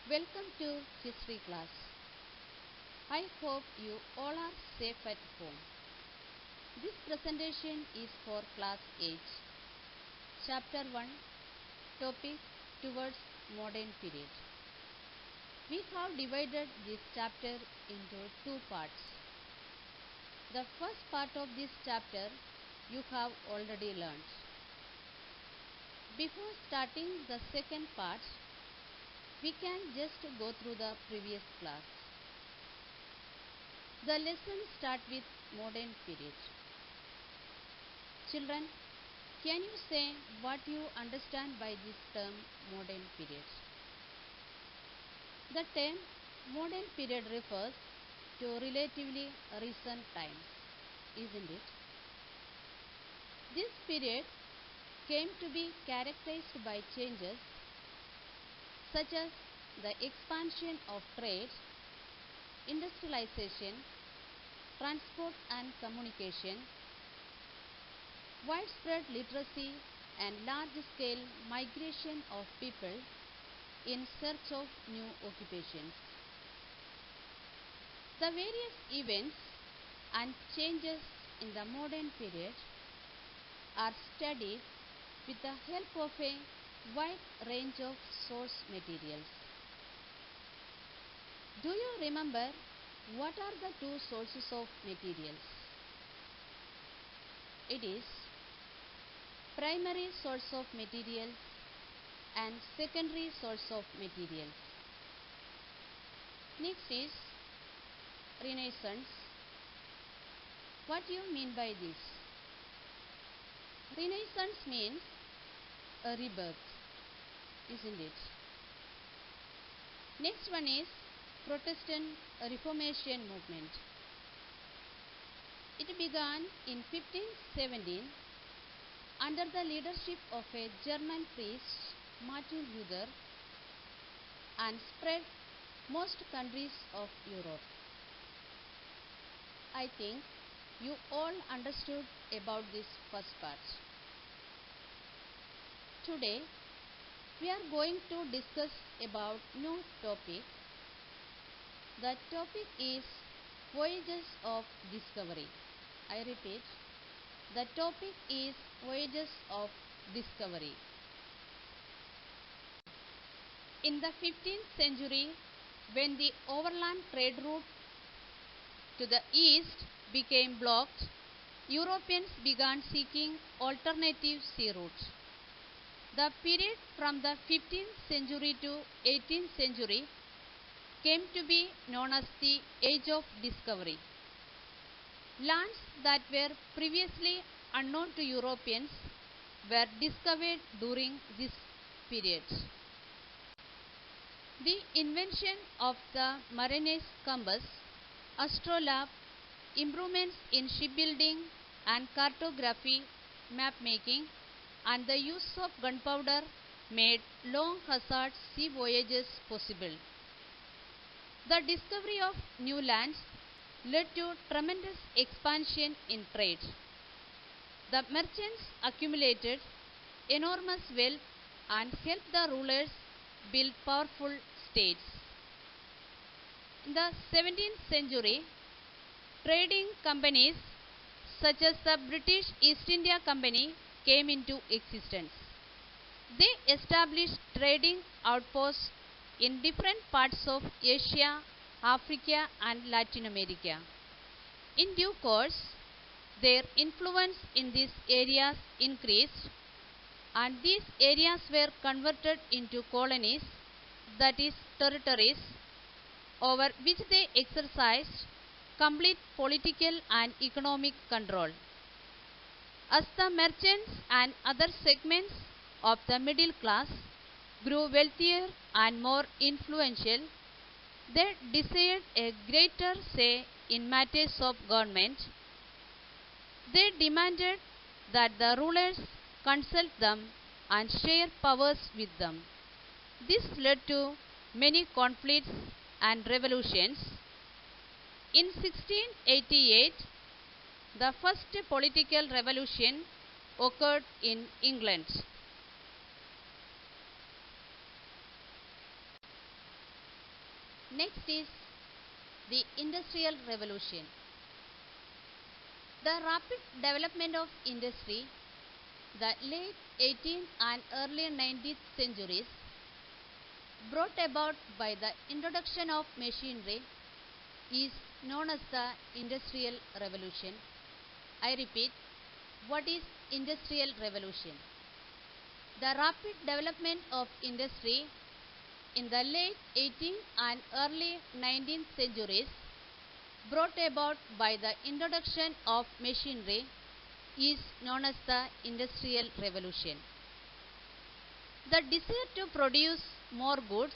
Welcome to History class. I hope you all are safe at home. This presentation is for class 8. Chapter 1, topic towards modern period. We have divided this chapter into two parts. The first part of this chapter you have already learned. Before starting the second part, we can just go through the previous class. The lesson starts with modern period. Children, can you say what you understand by this term modern period? The term modern period refers to relatively recent times, isn't it? This period came to be characterized by changes such as the expansion of trade, industrialization, transport and communication, widespread literacy and large-scale migration of people in search of new occupations. The various events and changes in the modern period are studied with the help of a wide range of source materials. Do you remember what are the two sources of materials? It is primary source of materials and secondary source of materials. Next is Renaissance. What do you mean by this? Renaissance means a rebirth, isn't it? Next one is Protestant Reformation movement. It began in 1517 under the leadership of a German priest, Martin Luther, and spread most countries of Europe. I think you all understood about this first part. Today we are going to discuss about new topic. The topic is Voyages of Discovery. I repeat, the topic is Voyages of Discovery. In the 15th century, when the overland trade route to the east became blocked, Europeans began seeking alternative sea routes. The period from the 15th century to 18th century came to be known as the Age of Discovery. Lands that were previously unknown to Europeans were discovered during this period. The invention of the Mariner's compass, astrolabe, improvements in shipbuilding and cartography, map making, and the use of gunpowder made long hazard sea voyages possible. The discovery of new lands led to tremendous expansion in trade. The merchants accumulated enormous wealth and helped the rulers build powerful states. In the 17th century, trading companies such as the British East India Company came into existence. They established trading outposts in different parts of Asia, Africa and Latin America. In due course, their influence in these areas increased and these areas were converted into colonies, that is territories, over which they exercised complete political and economic control. As the merchants and other segments of the middle class grew wealthier and more influential, they desired a greater say in matters of government. They demanded that the rulers consult them and share powers with them. This led to many conflicts and revolutions. In 1688, the first political revolution occurred in England. Next is the Industrial Revolution. The rapid development of industry, the late 18th and early 19th centuries, brought about by the introduction of machinery, is known as the Industrial Revolution. I repeat, what is Industrial Revolution? The rapid development of industry in the late 18th and early 19th centuries, brought about by the introduction of machinery, is known as the Industrial Revolution. The desire to produce more goods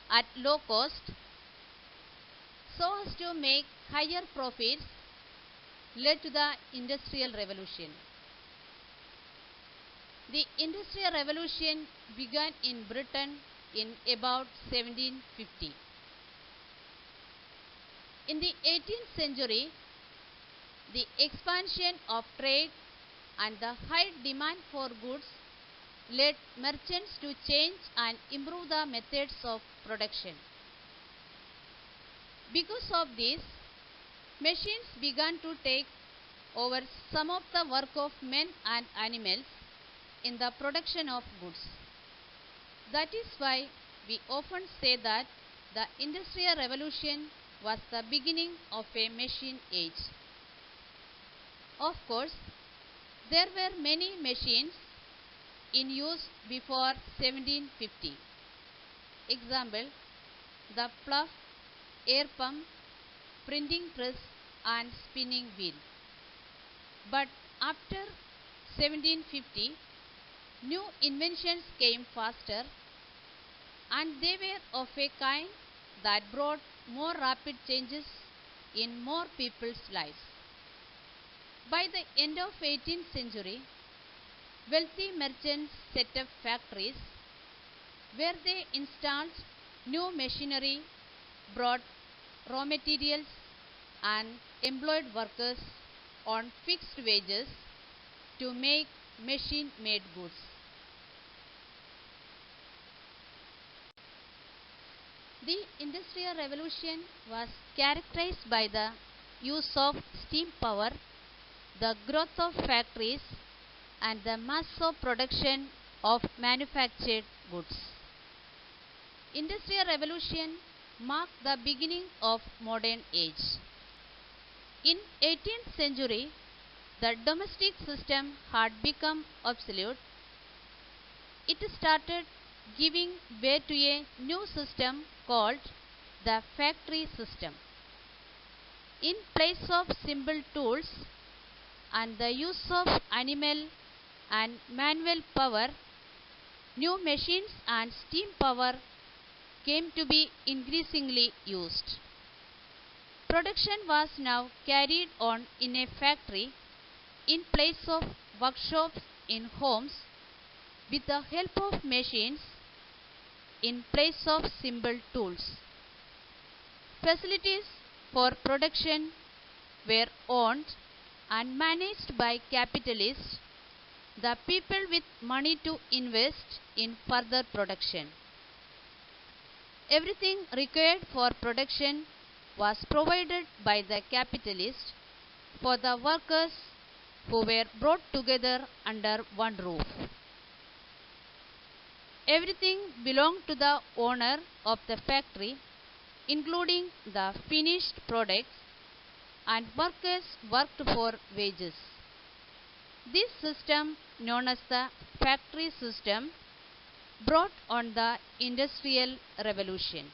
at low cost so as to make higher profits led to the Industrial Revolution. The Industrial Revolution began in Britain in about 1750. In the 18th century, the expansion of trade and the high demand for goods led merchants to change and improve the methods of production. Because of this, machines began to take over some of the work of men and animals in the production of goods. That is why we often say that the Industrial Revolution was the beginning of a machine age. Of course, there were many machines in use before 1750. Example, the plough, air pump, printing press and spinning wheel. But after 1750, new inventions came faster, and they were of a kind that brought more rapid changes in more people's lives. By the end of 18th century, wealthy merchants set up factories where they installed new machinery, brought raw materials and employed workers on fixed wages to make machine-made goods. The Industrial Revolution was characterized by the use of steam power, the growth of factories, and the mass of production of manufactured goods. Industrial Revolution marked the beginning of modern age. In 18th century, the domestic system had become obsolete. It started giving way to a new system called the factory system. In place of simple tools and the use of animal and manual power, new machines and steam power came to be increasingly used. Production was now carried on in a factory in place of workshops in homes with the help of machines in place of simple tools. Facilities for production were owned and managed by capitalists, the people with money to invest in further production. Everything required for production was provided by the capitalists for the workers who were brought together under one roof. Everything belonged to the owner of the factory, including the finished products, and workers worked for wages. This system, known as the factory system, brought on the Industrial Revolution.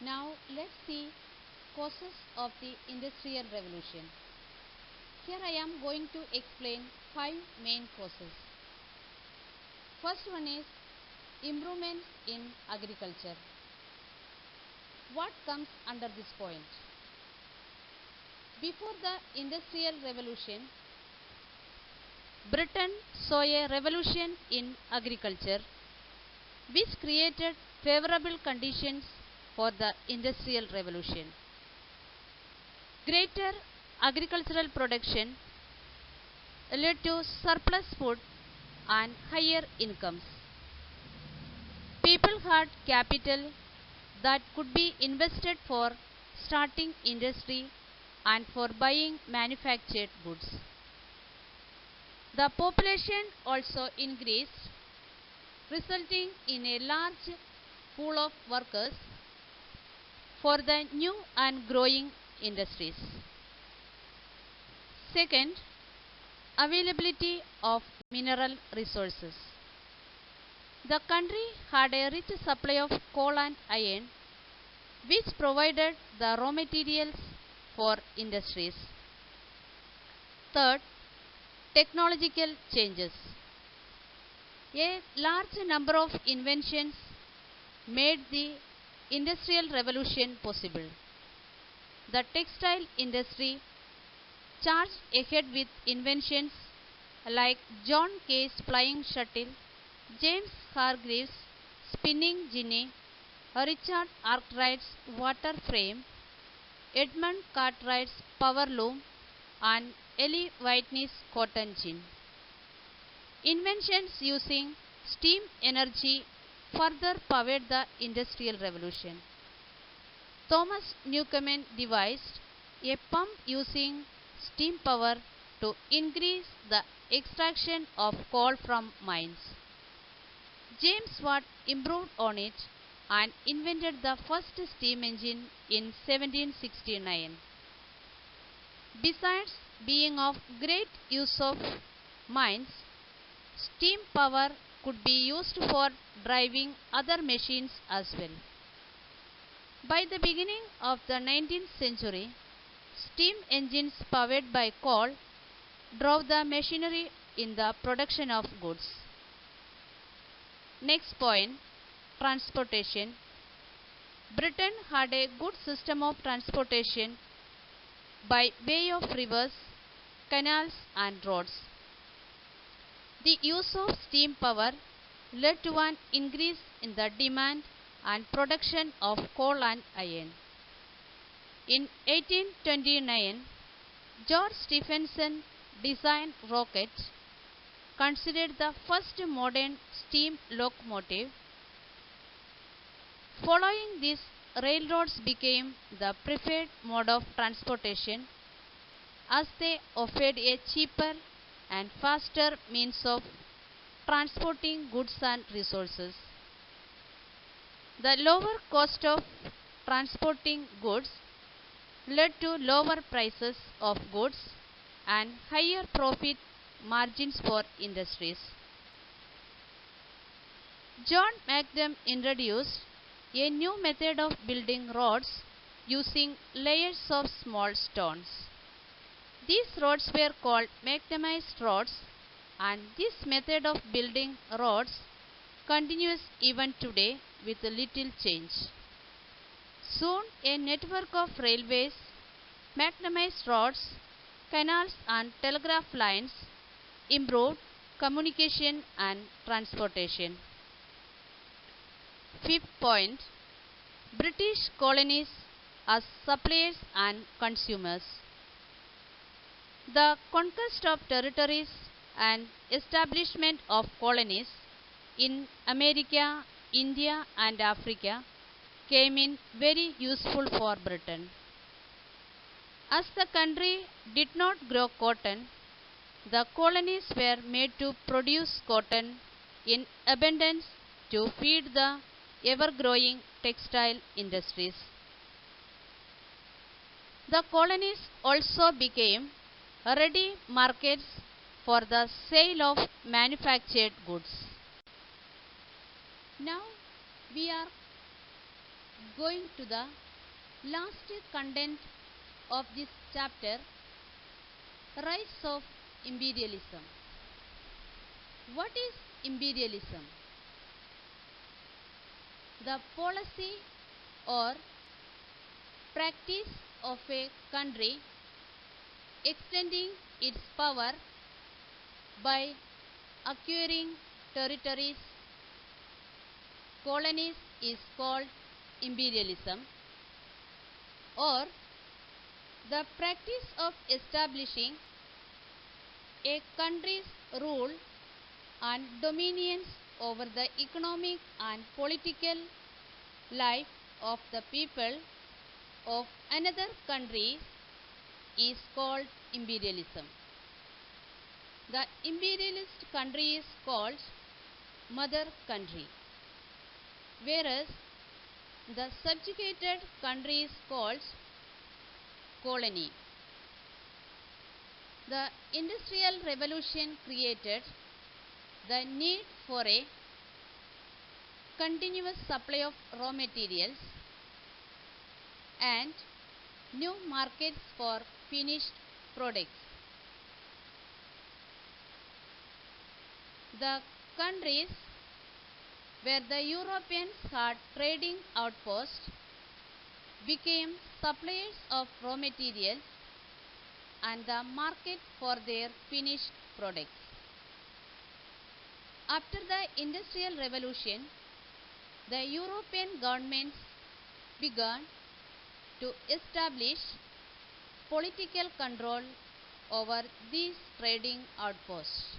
Now let's see causes of the Industrial Revolution. Here I am going to explain 5 main causes. First one is improvements in agriculture. What comes under this point? Before the Industrial Revolution, Britain saw a revolution in agriculture which created favorable conditions for the Industrial Revolution. Greater agricultural production led to surplus food and higher incomes. People had capital that could be invested for starting industry and for buying manufactured goods. The population also increased, resulting in a large pool of workers for the new and growing industries. Second, availability of mineral resources. The country had a rich supply of coal and iron, which provided the raw materials for industries. Third, technological changes. A large number of inventions made the Industrial Revolution possible. The textile industry charged ahead with inventions like John Kay's flying shuttle, James Hargreaves' spinning jenny, Richard Arkwright's water frame, Edmund Cartwright's power loom, and Eli Whitney's cotton gin. Inventions using steam energy further powered the Industrial Revolution. Thomas Newcomen devised a pump using steam power to increase the extraction of coal from mines. James Watt improved on it and invented the first steam engine in 1769. Besides being of great use of mines, steam power could be used for driving other machines as well. By the beginning of the 19th century, steam engines powered by coal drove the machinery in the production of goods. Next point, transportation. Britain had a good system of transportation by way of rivers, canals and roads. The use of steam power led to an increase in the demand and production of coal and iron. In 1829, George Stephenson designed rocket, considered the first modern steam locomotive. Following this, railroads became the preferred mode of transportation as they offered a cheaper and faster means of transporting goods and resources. The lower cost of transporting goods led to lower prices of goods and higher profit margins for industries. John Macdam introduced a new method of building roads using layers of small stones. These roads were called macadamized roads, and this method of building roads continues even today with little change. Soon a network of railways, macadamized roads, canals and telegraph lines improved communication and transportation. Fifth point, British colonies as suppliers and consumers. The conquest of territories and establishment of colonies in America, India and Africa came in very useful for Britain. As the country did not grow cotton, the colonies were made to produce cotton in abundance to feed the ever-growing textile industries. The colonies also became ready markets for the sale of manufactured goods. Now we are going to the last content of this chapter, Rise of Imperialism. What is imperialism? The policy or practice of a country extending its power by acquiring territories, colonies is called imperialism, or the practice of establishing a country's rule and dominions over the economic and political life of the people of another country is called imperialism. The imperialist country is called mother country, whereas the subjugated country is called colony. The Industrial Revolution created the need for a continuous supply of raw materials and new markets for finished products. The countries where the Europeans had trading outposts became suppliers of raw materials and the market for their finished products. After the Industrial Revolution, the European governments began to establish political control over these trading outposts.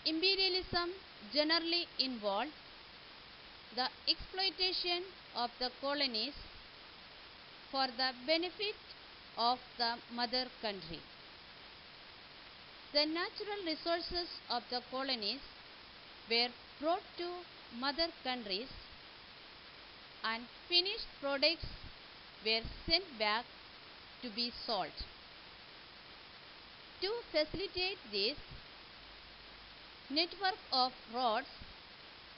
Imperialism generally involved the exploitation of the colonies for the benefit of the mother country. The natural resources of the colonies were brought to mother countries and finished products were sent back to be sold. To facilitate this, network of roads,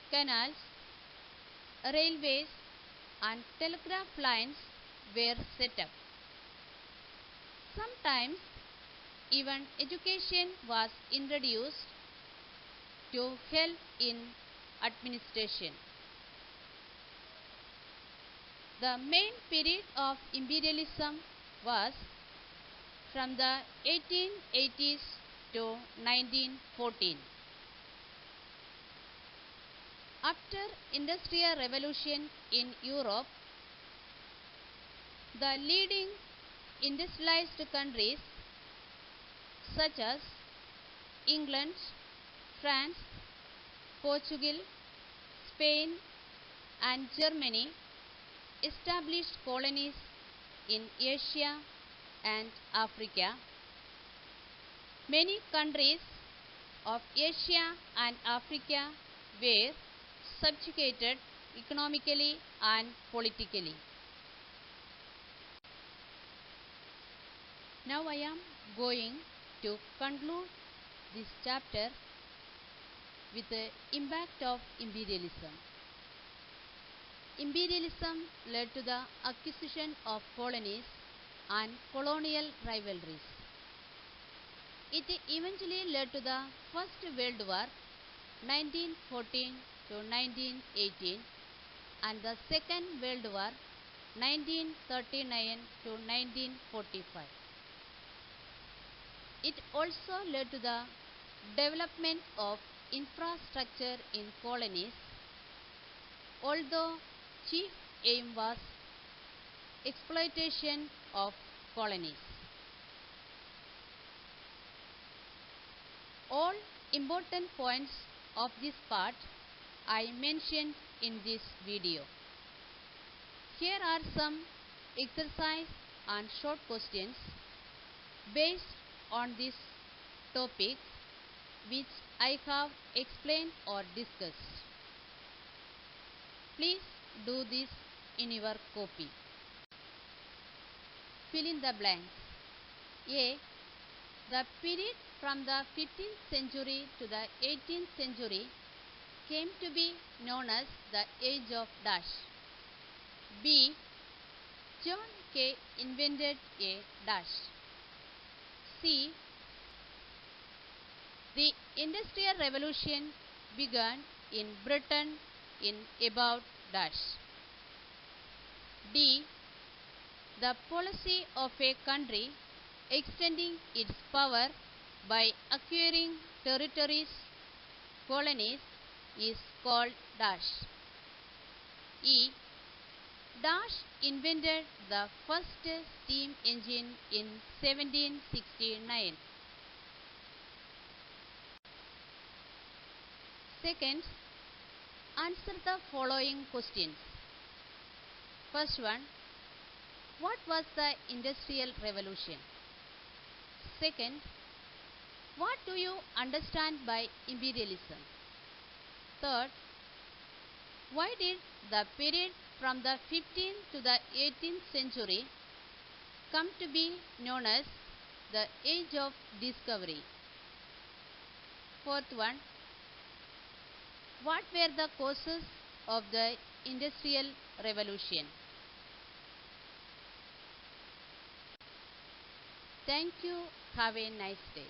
canals, railways and telegraph lines were set up. Sometimes even education was introduced to help in administration. The main period of imperialism was from the 1880s to 1914. After Industrial Revolution in Europe, the leading industrialized countries such as England, France, Portugal, Spain and Germany established colonies in Asia and Africa. Many countries of Asia and Africa were subjugated economically and politically. Now I am going to conclude this chapter with the impact of imperialism. Imperialism led to the acquisition of colonies and colonial rivalries. It eventually led to the First World War 1914 to 1918 and the Second World War 1939 to 1945. It also led to the development of infrastructure in colonies, although chief aim was exploitation of colonies. All important points of this part I mentioned in this video. Here are some exercise and short questions based on this topic which I have explained or discussed. Please do this in your copy. Fill in the blanks. A. The period from the 15th century to the 18th century came to be known as the Age of Dash. B. John Kay invented a dash. C. The Industrial Revolution began in Britain in about dash. D. The policy of a country extending its power by acquiring territories, colonies is called dash. E. Dash invented the first steam engine in 1769. Second, Answer the following questions. First one, what was the Industrial Revolution? Second, what do you understand by imperialism? Third, why did the period from the 15th to the 18th century come to be known as the Age of Discovery? Fourth one, what were the causes of the Industrial Revolution? Thank you. Have a nice day.